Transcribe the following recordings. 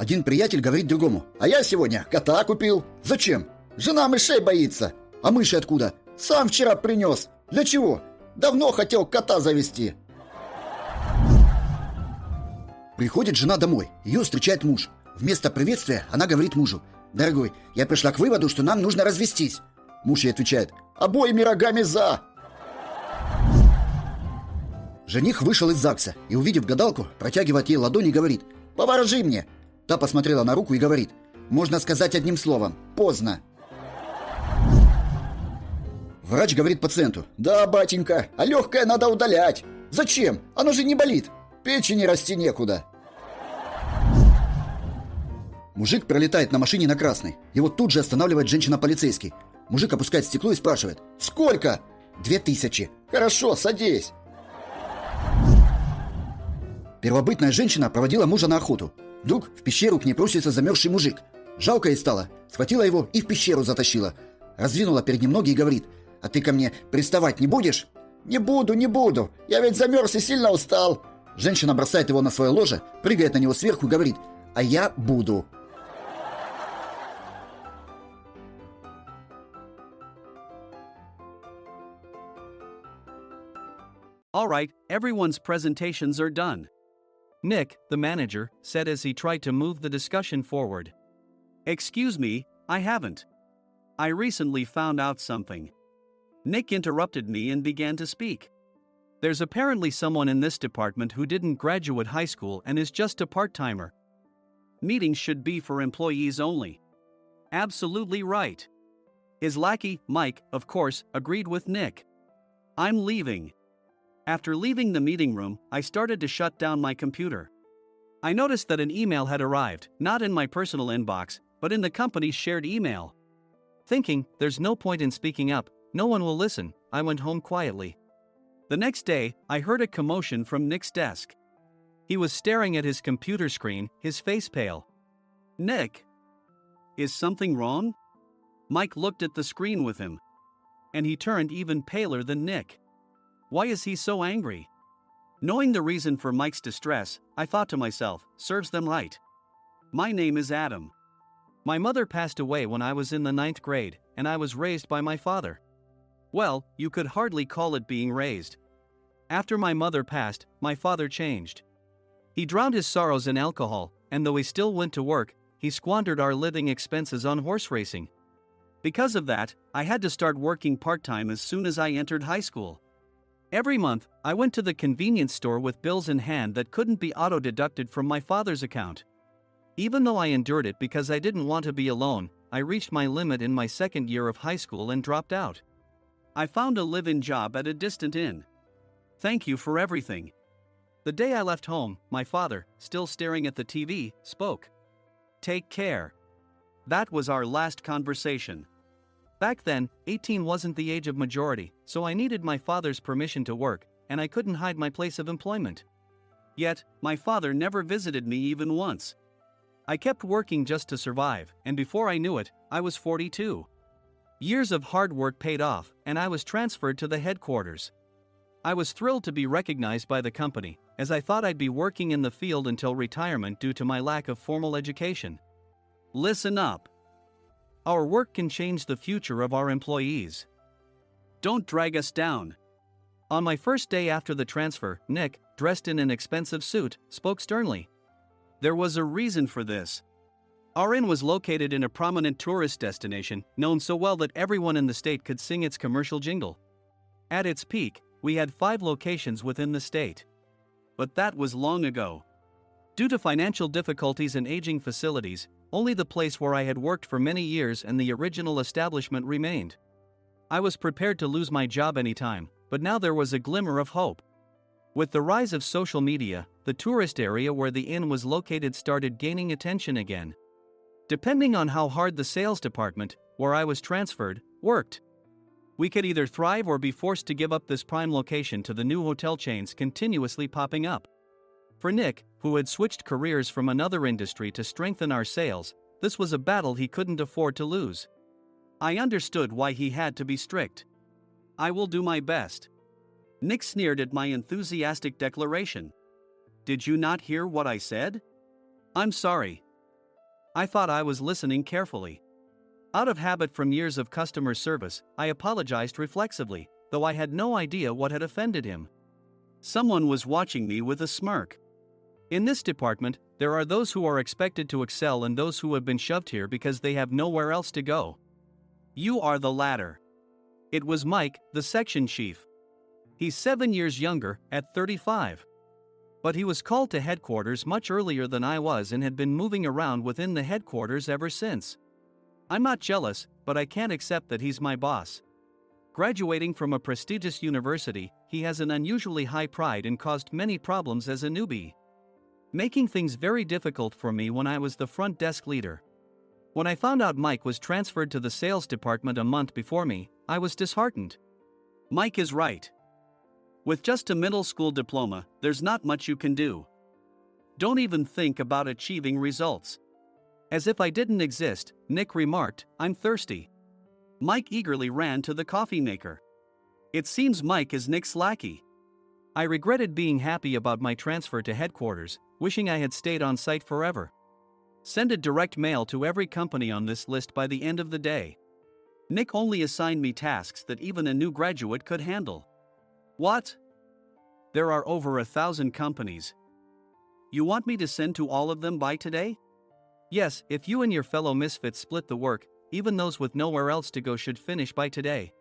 Один приятель говорит другому: а я сегодня кота купил. Зачем? Жена мышей боится. А мыши откуда? Сам вчера принес. Для чего? Давно хотел кота завести. Приходит жена домой, ее встречает муж. Вместо приветствия она говорит мужу: дорогой, я пришла к выводу, что нам нужно развестись. Муж ей отвечает: обоими рогами за. Жених вышел из ЗАГСа и, увидев гадалку, протягивает ей ладонь и говорит: поворожи мне. Та посмотрела на руку и говорит: можно сказать одним словом: поздно. Врач говорит пациенту: да, батенька, а легкое надо удалять. Зачем? Оно же не болит. Печени расти некуда. Мужик пролетает на машине на красный. Его тут же останавливает женщина-полицейский. Мужик опускает стекло и спрашивает: сколько? 2000. Хорошо, садись. Первобытная женщина проводила мужа на охоту. Вдруг в пещеру к ней просится замерзший мужик. Жалко ей стало. Схватила его и в пещеру затащила. Раздвинула перед ним ноги и говорит: а ты ко мне приставать не будешь? Не буду. Я ведь замерз и сильно устал. Женщина бросает его на свое ложе, прыгает на него сверху и говорит: а я буду. All right, everyone's presentations are done. Nick, the manager, said as he tried to move the discussion forward. Excuse me, I haven't. I recently found out something. Nick interrupted me and began to speak. There's apparently someone in this department who didn't graduate high school and is just a part-timer. Meetings should be for employees only. Absolutely right. His lackey, Mike, of course, agreed with Nick. I'm leaving. After leaving the meeting room, I started to shut down my computer. I noticed that an email had arrived, not in my personal inbox, but in the company's shared email. Thinking, there's no point in speaking up, no one will listen, I went home quietly. The next day, I heard a commotion from Nick's desk. He was staring at his computer screen, his face pale. Nick? Is something wrong? Mike looked at the screen with him. And he turned even paler than Nick. Why is he so angry? Knowing the reason for Mike's distress, I thought to myself, serves them right. My name is Adam. My mother passed away when I was in the 9th grade, and I was raised by my father. Well, you could hardly call it being raised. After my mother passed, my father changed. He drowned his sorrows in alcohol, and though he still went to work, he squandered our living expenses on horse racing. Because of that, I had to start working part-time as soon as I entered high school. Every month, I went to the convenience store with bills in hand that couldn't be auto-deducted from my father's account. Even though I endured it because I didn't want to be alone, I reached my limit in my second year of high school and dropped out. I found a live-in job at a distant inn. Thank you for everything. The day I left home, my father, still staring at the TV, spoke. Take care. That was our last conversation. Back then, 18 wasn't the age of majority, so I needed my father's permission to work, and I couldn't hide my place of employment. Yet, my father never visited me even once. I kept working just to survive, and before I knew it, I was 42. Years of hard work paid off, and I was transferred to the headquarters. I was thrilled to be recognized by the company, as I thought I'd be working in the field until retirement due to my lack of formal education. Listen up. Our work can change the future of our employees. Don't drag us down. On my first day after the transfer, Nick, dressed in an expensive suit, spoke sternly. There was a reason for this. Our inn was located in a prominent tourist destination, known so well that everyone in the state could sing its commercial jingle. At its peak, we had 5 locations within the state. But that was long ago. Due to financial difficulties and aging facilities, only the place where I had worked for many years and the original establishment remained. I was prepared to lose my job anytime, but now there was a glimmer of hope. With the rise of social media, the tourist area where the inn was located started gaining attention again. Depending on how hard the sales department, where I was transferred, worked. We could either thrive or be forced to give up this prime location to the new hotel chains continuously popping up. For Nick, who had switched careers from another industry to strengthen our sales, this was a battle he couldn't afford to lose. I understood why he had to be strict. I will do my best. Nick sneered at my enthusiastic declaration. Did you not hear what I said? I'm sorry. I thought I was listening carefully. Out of habit from years of customer service, I apologized reflexively, though I had no idea what had offended him. Someone was watching me with a smirk. In this department, there are those who are expected to excel and those who have been shoved here because they have nowhere else to go. You are the latter. It was Mike, the section chief. He's 7 years younger, at 35. But he was called to headquarters much earlier than I was and had been moving around within the headquarters ever since. I'm not jealous, but I can't accept that he's my boss. Graduating from a prestigious university, he has an unusually high pride and caused many problems as a newbie, making things very difficult for me when I was the front desk leader. When I found out Mike was transferred to the sales department a month before me, I was disheartened. Mike is right. With just a middle school diploma, there's not much you can do. Don't even think about achieving results. As if I didn't exist, Nick remarked, "I'm thirsty." Mike eagerly ran to the coffee maker. It seems Mike is Nick's lackey. I regretted being happy about my transfer to headquarters, wishing I had stayed on site forever. Send a direct mail to every company on this list by the end of the day. Nick only assigned me tasks that even a new graduate could handle. What? There are over 1,000 companies. You want me to send to all of them by today? Yes, if you and your fellow misfits split the work, even those with nowhere else to go should finish by today.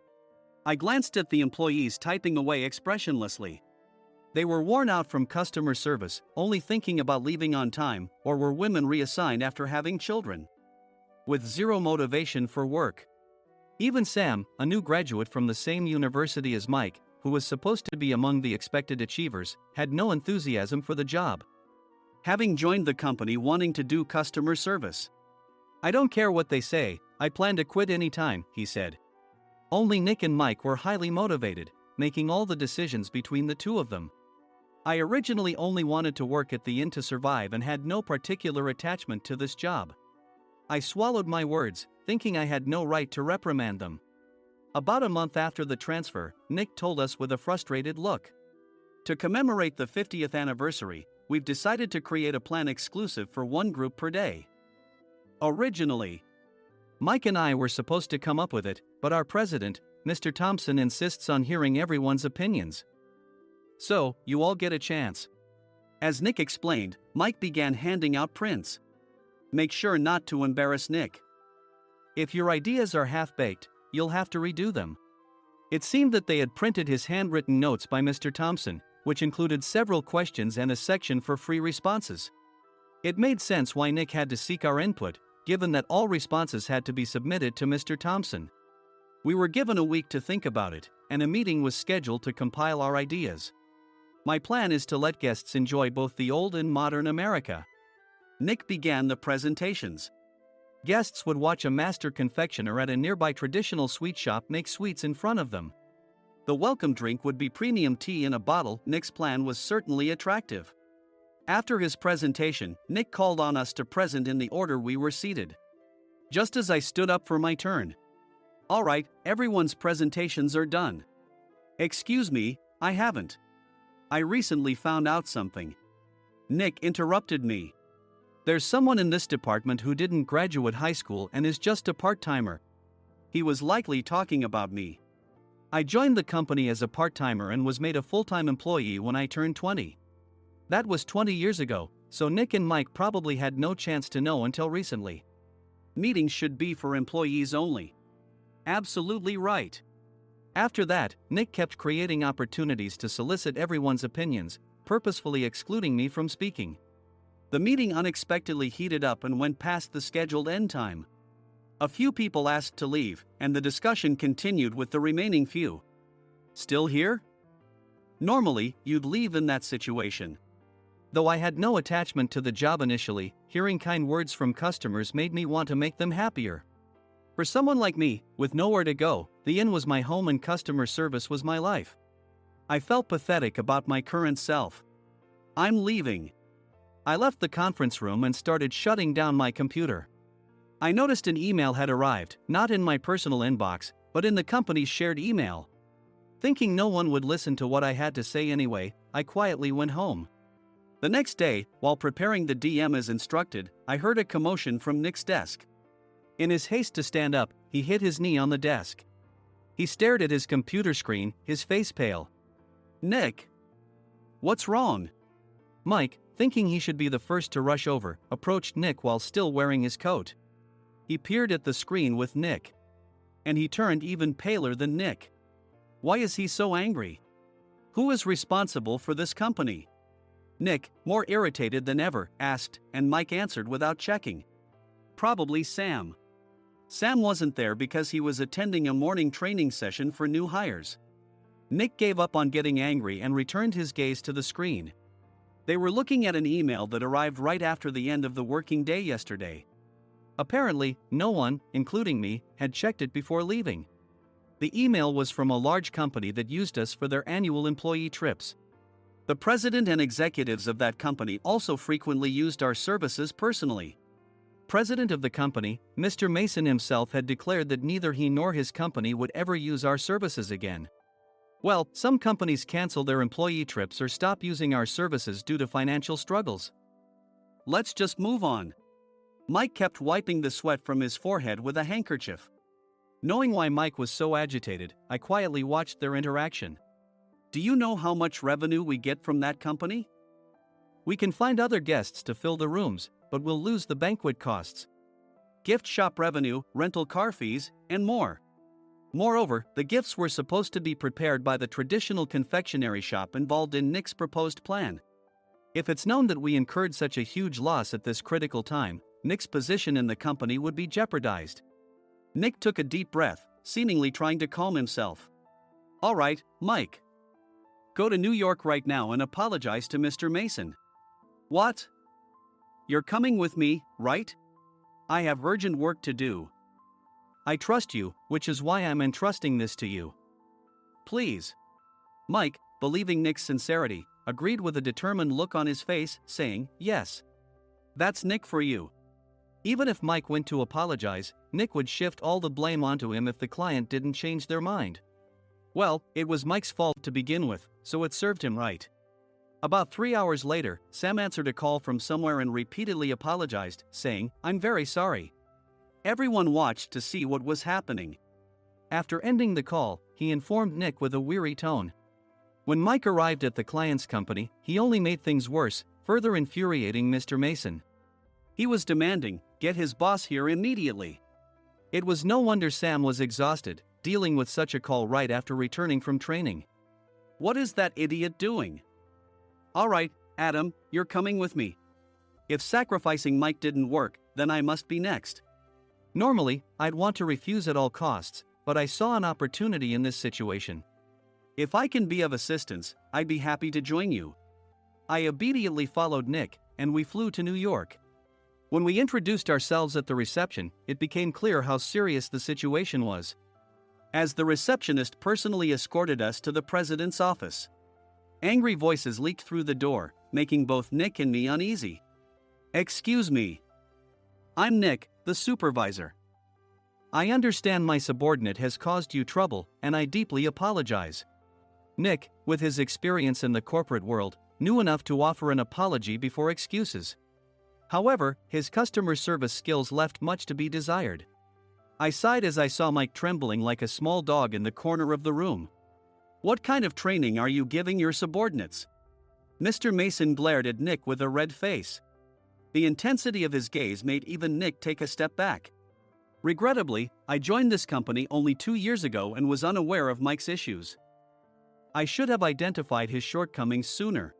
I glanced at the employees typing away expressionlessly. They were worn out from customer service, only thinking about leaving on time, or were women reassigned after having children, with zero motivation for work. Even Sam, a new graduate from the same university as Mike, who was supposed to be among the expected achievers, had no enthusiasm for the job, having joined the company wanting to do customer service. I don't care what they say, I plan to quit anytime, he said. Only Nick and Mike were highly motivated, making all the decisions between the two of them. I originally only wanted to work at the inn to survive and had no particular attachment to this job. I swallowed my words, thinking I had no right to reprimand them. About a month after the transfer, Nick told us with a frustrated look. To commemorate the 50th anniversary, we've decided to create a plan exclusive for one group per day. Originally, Mike and I were supposed to come up with it, but our president, Mr. Thompson, insists on hearing everyone's opinions. So, you all get a chance. As Nick explained, Mike began handing out prints. Make sure not to embarrass Nick. If your ideas are half-baked, you'll have to redo them. It seemed that they had printed his handwritten notes by Mr. Thompson, which included several questions and a section for free responses. It made sense why Nick had to seek our input, given that all responses had to be submitted to Mr. Thompson. We were given a week to think about it, and a meeting was scheduled to compile our ideas. My plan is to let guests enjoy both the old and modern America. Nick began the presentations. Guests would watch a master confectioner at a nearby traditional sweet shop make sweets in front of them. The welcome drink would be premium tea in a bottle. Nick's plan was certainly attractive. After his presentation, Nick called on us to present in the order we were seated. Just as I stood up for my turn. All right, everyone's presentations are done. Excuse me, I haven't. I recently found out something. Nick interrupted me. There's someone in this department who didn't graduate high school and is just a part-timer. He was likely talking about me. I joined the company as a part-timer and was made a full-time employee when I turned 20. That was 20 years ago, so Nick and Mike probably had no chance to know until recently. Meetings should be for employees only. Absolutely right. After that, Nick kept creating opportunities to solicit everyone's opinions, purposefully excluding me from speaking. The meeting unexpectedly heated up and went past the scheduled end time. A few people asked to leave, and the discussion continued with the remaining few. Still here? Normally, you'd leave in that situation. Though I had no attachment to the job initially, hearing kind words from customers made me want to make them happier. For someone like me, with nowhere to go, the inn was my home and customer service was my life. I felt pathetic about my current self. I'm leaving. I left the conference room and started shutting down my computer. I noticed an email had arrived, not in my personal inbox, but in the company's shared email. Thinking no one would listen to what I had to say anyway, I quietly went home. The next day, while preparing the DM as instructed, I heard a commotion from Nick's desk. In his haste to stand up, he hit his knee on the desk. He stared at his computer screen, his face pale. "Nick! What's wrong?" Mike, thinking he should be the first to rush over, approached Nick while still wearing his coat. He peered at the screen with Nick. And he turned even paler than Nick. Why is he so angry? Who is responsible for this company? Nick, more irritated than ever, asked, and Mike answered without checking. Probably Sam. Sam wasn't there because he was attending a morning training session for new hires. Nick gave up on getting angry and returned his gaze to the screen. They were looking at an email that arrived right after the end of the working day yesterday. Apparently, no one, including me, had checked it before leaving. The email was from a large company that used us for their annual employee trips. The president and executives of that company also frequently used our services personally. President of the company, Mr. Mason himself, had declared that neither he nor his company would ever use our services again. Well, some companies cancel their employee trips or stop using our services due to financial struggles. Let's just move on. Mike kept wiping the sweat from his forehead with a handkerchief. Knowing why Mike was so agitated, I quietly watched their interaction. Do you know how much revenue we get from that company? We can find other guests to fill the rooms, but we'll lose the banquet costs, gift shop revenue, rental car fees, and more. Moreover, the gifts were supposed to be prepared by the traditional confectionery shop involved in Nick's proposed plan. If it's known that we incurred such a huge loss at this critical time, Nick's position in the company would be jeopardized. Nick took a deep breath, seemingly trying to calm himself. All right, Mike. Go to New York right now and apologize to Mr. Mason. What? You're coming with me, right? I have urgent work to do. I trust you, which is why I'm entrusting this to you. Please. Mike, believing Nick's sincerity, agreed with a determined look on his face, saying, yes. That's Nick for you. Even if Mike went to apologize, Nick would shift all the blame onto him if the client didn't change their mind. Well, it was Mike's fault to begin with, so it served him right. About 3 hours later, Sam answered a call from somewhere and repeatedly apologized, saying, I'm very sorry. Everyone watched to see what was happening. After ending the call, he informed Nick with a weary tone. When Mike arrived at the client's company, he only made things worse, further infuriating Mr. Mason. He was demanding, get his boss here immediately. It was no wonder Sam was exhausted, dealing with such a call right after returning from training. What is that idiot doing? All right, Adam, you're coming with me. If sacrificing Mike didn't work, then I must be next. Normally, I'd want to refuse at all costs, but I saw an opportunity in this situation. If I can be of assistance, I'd be happy to join you. I immediately followed Nick, and we flew to New York. When we introduced ourselves at the reception, it became clear how serious the situation was. As the receptionist personally escorted us to the president's office. Angry voices leaked through the door, making both Nick and me uneasy. Excuse me. I'm Nick, the supervisor. I understand my subordinate has caused you trouble, and I deeply apologize. Nick, with his experience in the corporate world, knew enough to offer an apology before excuses. However, his customer service skills left much to be desired. I sighed as I saw Mike trembling like a small dog in the corner of the room. What kind of training are you giving your subordinates? Mr. Mason glared at Nick with a red face. The intensity of his gaze made even Nick take a step back. Regrettably, I joined this company only 2 years ago and was unaware of Mike's issues. I should have identified his shortcomings sooner.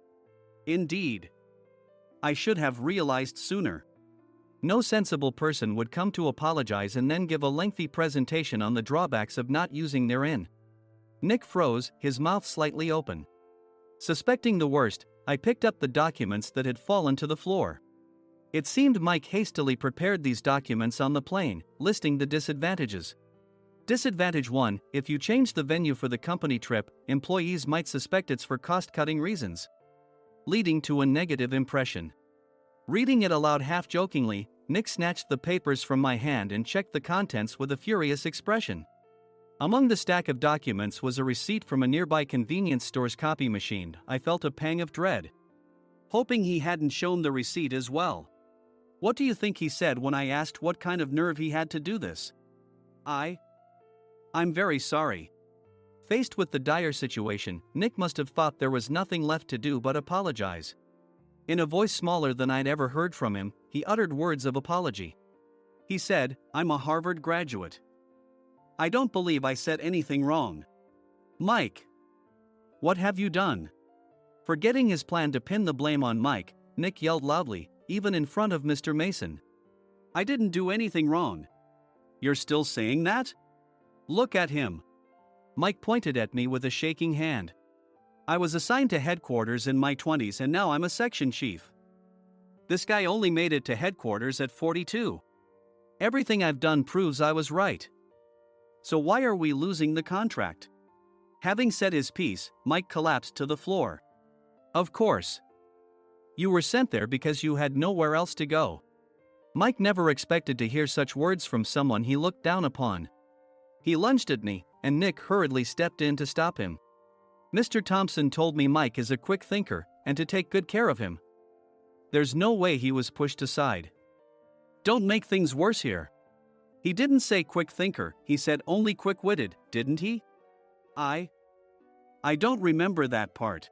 Indeed. I should have realized sooner. No sensible person would come to apologize and then give a lengthy presentation on the drawbacks of not using their in. Nick froze, his mouth slightly open. Suspecting the worst, I picked up the documents that had fallen to the floor. It seemed Mike hastily prepared these documents on the plane, listing the disadvantages. Disadvantage 1, if you change the venue for the company trip, employees might suspect it's for cost-cutting reasons, leading to a negative impression. Reading it aloud half-jokingly, Nick snatched the papers from my hand and checked the contents with a furious expression. Among the stack of documents was a receipt from a nearby convenience store's copy machine. I felt a pang of dread. hoping he hadn't shown the receipt as well. What do you think he said when I asked what kind of nerve he had to do this? I'm very sorry. Faced with the dire situation, Nick must have thought there was nothing left to do but apologize. In a voice smaller than I'd ever heard from him, he uttered words of apology. He said, "I'm a Harvard graduate. I don't believe I said anything wrong." Mike! What have you done? Forgetting his plan to pin the blame on Mike, Nick yelled loudly, even in front of Mr. Mason. "I didn't do anything wrong." "You're still saying that? Look at him." Mike pointed at me with a shaking hand. "I was assigned to headquarters in my 20s and now I'm a section chief. This guy only made it to headquarters at 42. Everything I've done proves I was right. So why are we losing the contract?" Having said his piece, Mike collapsed to the floor. "Of course. You were sent there because you had nowhere else to go." Mike never expected to hear such words from someone he looked down upon. He lunged at me, and Nick hurriedly stepped in to stop him. "Mr. Thompson told me Mike is a quick thinker, and to take good care of him." There's no way he was pushed aside. "Don't make things worse here. He didn't say quick thinker, he said only quick-witted, didn't he?" I don't remember that part."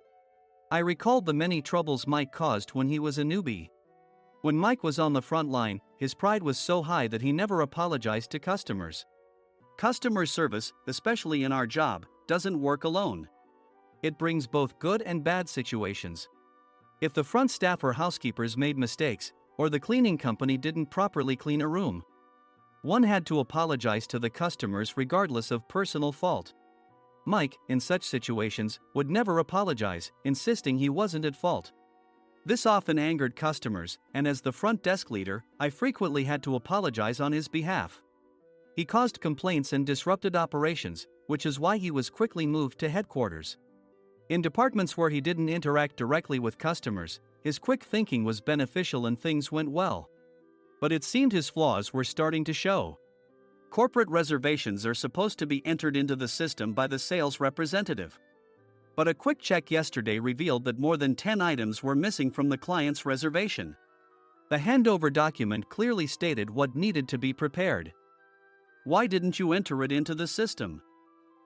I recalled the many troubles Mike caused when he was a newbie. When Mike was on the front line, his pride was so high that he never apologized to customers. Customer service, especially in our job, doesn't work alone. It brings both good and bad situations. If the front staff or housekeepers made mistakes, or the cleaning company didn't properly clean a room, one had to apologize to the customers regardless of personal fault. Mike, in such situations, would never apologize, insisting he wasn't at fault. This often angered customers, and as the front desk leader, I frequently had to apologize on his behalf. He caused complaints and disrupted operations, which is why he was quickly moved to headquarters. In departments where he didn't interact directly with customers, his quick thinking was beneficial and things went well. But it seemed his flaws were starting to show. Corporate reservations are supposed to be entered into the system by the sales representative. But a quick check yesterday revealed that more than 10 items were missing from the client's reservation. The handover document clearly stated what needed to be prepared. Why didn't you enter it into the system?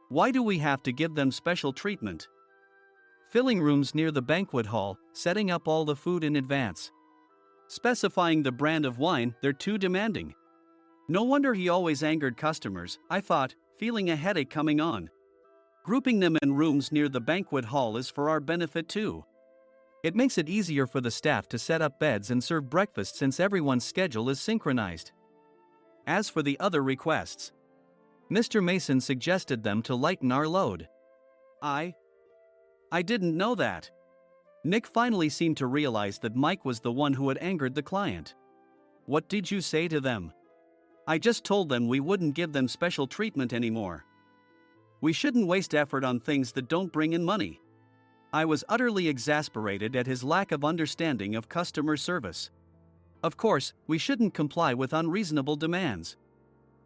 Why do we have to give them special treatment? Filling rooms near the banquet hall, setting up all the food in advance. Specifying the brand of wine, they're too demanding. No wonder he always angered customers, I thought, feeling a headache coming on. Grouping them in rooms near the banquet hall is for our benefit too. It makes it easier for the staff to set up beds and serve breakfast since everyone's schedule is synchronized. As for the other requests, Mr. Mason suggested them to lighten our load. I didn't know that. Nick finally seemed to realize that Mike was the one who had angered the client. What did you say to them? I just told them we wouldn't give them special treatment anymore. We shouldn't waste effort on things that don't bring in money. I was utterly exasperated at his lack of understanding of customer service. Of course, we shouldn't comply with unreasonable demands.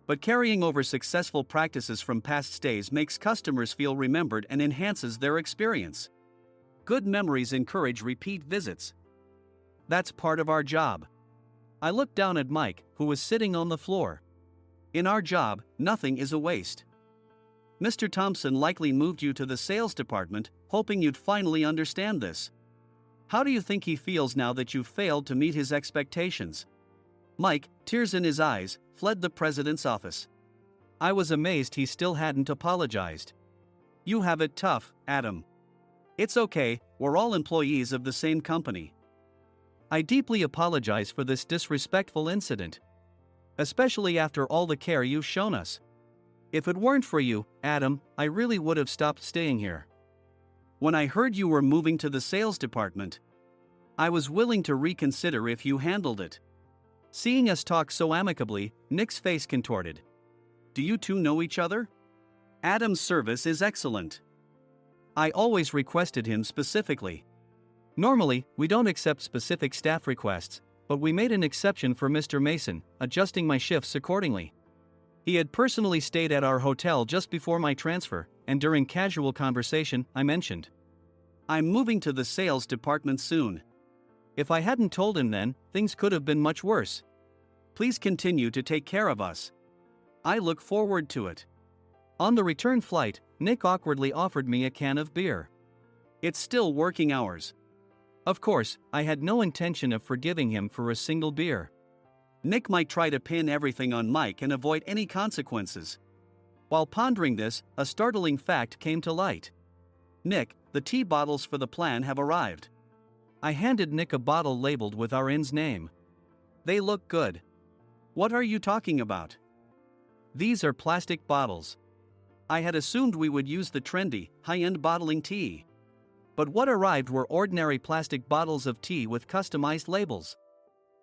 But carrying over successful practices from past stays makes customers feel remembered and enhances their experience. Good memories encourage repeat visits. That's part of our job. I looked down at Mike, who was sitting on the floor. In our job, nothing is a waste. Mr. Thompson likely moved you to the sales department, hoping you'd finally understand this. How do you think he feels now that you've failed to meet his expectations? Mike, tears in his eyes, fled the president's office. I was amazed he still hadn't apologized. You have it tough, Adam. It's okay, we're all employees of the same company. I deeply apologize for this disrespectful incident. Especially after all the care you've shown us. If it weren't for you, Adam, I really would have stopped staying here. When I heard you were moving to the sales department, I was willing to reconsider if you handled it. Seeing us talk so amicably, Nick's face contorted. Do you two know each other? Adam's service is excellent. I always requested him specifically. Normally, we don't accept specific staff requests, but we made an exception for Mr. Mason, adjusting my shifts accordingly. He had personally stayed at our hotel just before my transfer, and during casual conversation, I mentioned, I'm moving to the sales department soon. If I hadn't told him then, things could have been much worse. Please continue to take care of us. I look forward to it. On the return flight, Nick awkwardly offered me a can of beer. It's still working hours. Of course, I had no intention of forgiving him for a single beer. Nick might try to pin everything on Mike and avoid any consequences. While pondering this, a startling fact came to light. Nick, the tea bottles for the plan have arrived. I handed Nick a bottle labeled with our inn's name. They look good. What are you talking about? These are plastic bottles. I had assumed we would use the trendy, high-end bottling tea. But what arrived were ordinary plastic bottles of tea with customized labels.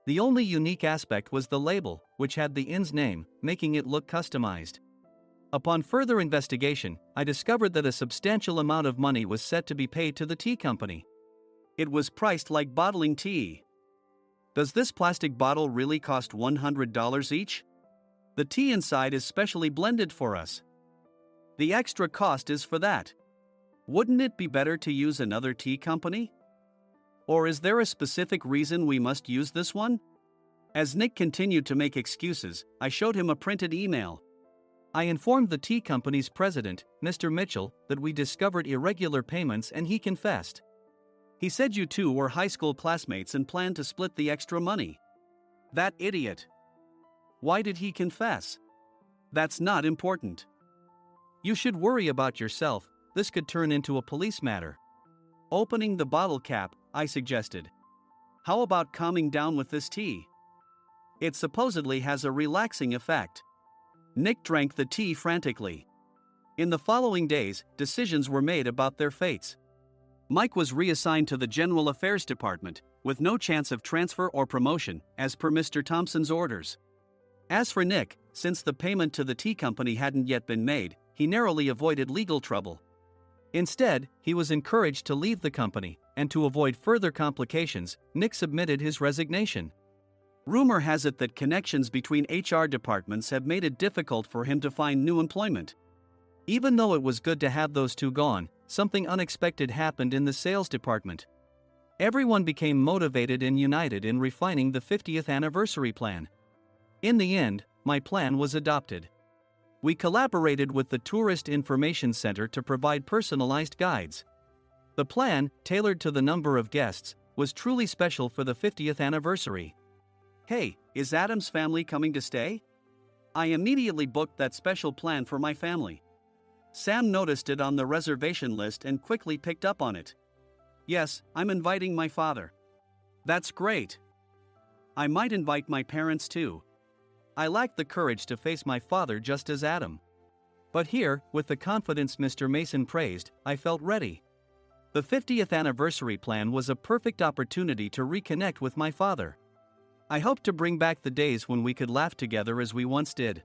The only unique aspect was the label, which had the inn's name, making it look customized. Upon further investigation, I discovered that a substantial amount of money was set to be paid to the tea company. It was priced like bottling tea. Does this plastic bottle really cost $100 each? The tea inside is specially blended for us. The extra cost is for that. Wouldn't it be better to use another tea company? Or is there a specific reason we must use this one? As Nick continued to make excuses, I showed him a printed email. I informed the tea company's president, Mr. Mitchell, that we discovered irregular payments and he confessed. He said you two were high school classmates and planned to split the extra money. That idiot. Why did he confess? That's not important. You should worry about yourself, this could turn into a police matter. Opening the bottle cap, I suggested. How about calming down with this tea? It supposedly has a relaxing effect. Nick drank the tea frantically. In the following days, decisions were made about their fates. Mike was reassigned to the General Affairs Department, with no chance of transfer or promotion, as per Mr. Thompson's orders. As for Nick, since the payment to the tea company hadn't yet been made, he narrowly avoided legal trouble. Instead, he was encouraged to leave the company, and to avoid further complications, Nick submitted his resignation. Rumor has it that connections between HR departments have made it difficult for him to find new employment. Even though it was good to have those two gone, something unexpected happened in the sales department. Everyone became motivated and united in refining the 50th anniversary plan. In the end, my plan was adopted. We collaborated with the Tourist Information Center to provide personalized guides. The plan, tailored to the number of guests, was truly special for the 50th anniversary. Hey, is Adam's family coming to stay? I immediately booked that special plan for my family. Sam noticed it on the reservation list and quickly picked up on it. Yes, I'm inviting my father. That's great. I might invite my parents too. I lacked the courage to face my father just as Adam. But here, with the confidence Mr. Mason praised, I felt ready. The 50th anniversary plan was a perfect opportunity to reconnect with my father. I hoped to bring back the days when we could laugh together as we once did.